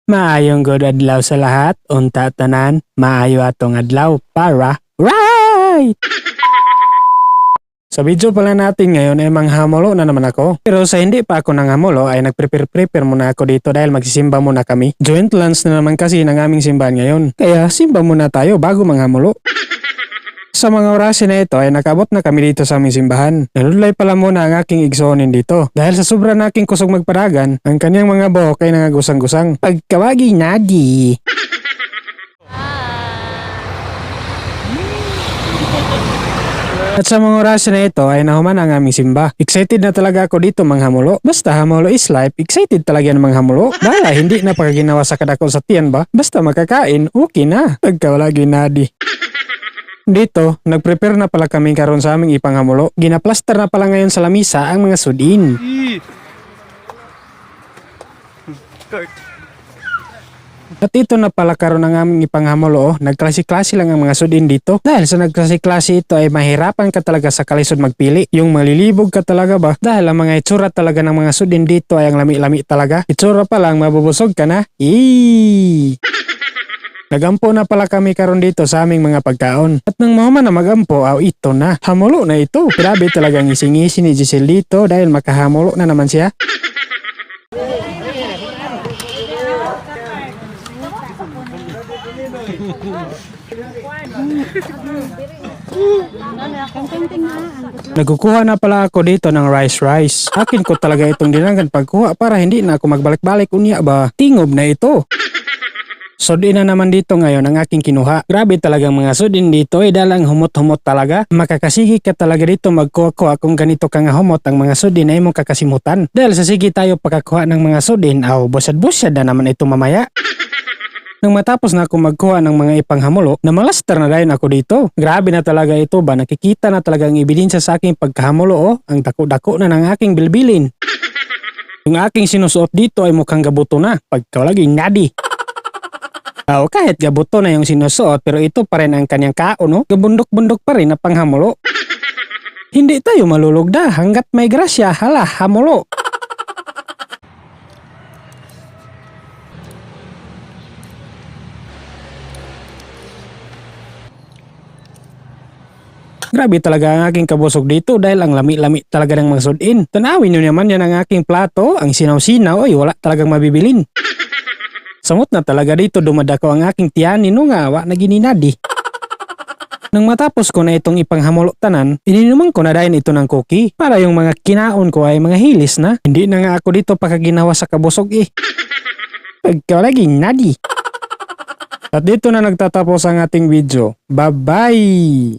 Maayong good adlaw sa lahat, unta tanan, maayo atong adlaw para right! Sa video pala natin ngayon ay manghamulo na naman ako. Pero sa hindi pa ako nanghamulo ay nagprepare muna ako dito dahil magsisimba muna kami. Joint lunch na naman kasi ng aming simbahan ngayon. Kaya simba muna tayo bago manghamulo. Sa mga oras na ito ay nakabot na kami dito sa aming simbahan. Nalulay pala muna ang aking igsoonin dito. Dahil sa sobra na aking kusog magparagan, ang kanyang mga buhok ay nangagusang-gusang. Pagkawagi nadi. At sa mga oras na ito ay nahuman ang aming simba. Excited na talaga ako dito manghamulo. Basta hamulo is life, excited talaga na manghamulo. Dahil hindi na pagkaginawa sa kadako sa tiyan ba? Basta makakain, okay na. Pagkawagi nadi. Dito, nagprepare na pala kami karon sa aming ipanghamulo. Ginaplaster na pala ngayon sa lamisa ang mga sudin. At ito na pala karon ang aming ipanghamulo. Nagklase-klase lang ang mga sudin dito. Dahil sa nagklase-klase ito ay mahirapan ka talaga sa kalisod magpili. Yung malilibog ka talaga ba? Dahil ang mga itsura talaga ng mga sudin dito ay ang lami-lami talaga. Itsura pa lang mabubusog ka na. Nagampo na pala kami karon dito sa aming mga pagkaon. At nang mahuman na magampo, ito na. Hamulo na ito. Grabe talagang ising-isi ni Giselle dito dahil makahamulo na naman siya. Nagkukuha na pala ako dito ng rice. Akin ko talaga itong dinanggan pagkuha para hindi na ako magbalik-balik unya ba. Tingob na ito. Sudin na naman dito ngayon ang aking kinuha. Grabe talagang mga sudin dito ay dalang humot-humot talaga. Makakasigi ka talaga dito magkuha-kuha kung ganito ka nga humot ang mga sudin ay mong kakasimutan. Dahil sa sige tayo pagkakuha ng mga sudin, busad-busad na naman ito mamaya. Nang matapos na ako magkuha ng mga ipanghamulo, namalaster na rin ako dito. Grabe na talaga ito ba? Nakikita na talaga ang ebidensya sa aking pagkahamulo ang dako-dako na ng aking bilbilin. Yung aking sinusuot dito ay mukhang gabuto na. Pagkawalagi nadi. Kahit gabuto na yung sinusuot pero ito pa rin ang kanyang kaon, no? Gabundok-bundok pa rin na panghamulo. Hindi tayo malulugda hanggat may grasya, hala, hamulo. Grabe talaga ang aking kabusog dito dahil ang lami-lami talaga ng mga sudin. Tanawin nyo naman yan ang aking plato, ang sinaw-sinaw ay wala talagang mabibilin. Samot na talaga dito dumadako ang aking tiyanin no nga wa na gininadi. Nang matapos ko na itong ipanghamulo tanan, ininuman ko na dahil ito ng cookie para yung mga kinaon ko ay mga hilis na. Hindi na nga ako dito pakaginawa sa kabusog Pagkawalagi nadi. At dito na nagtatapos ang ating video. Bye-bye!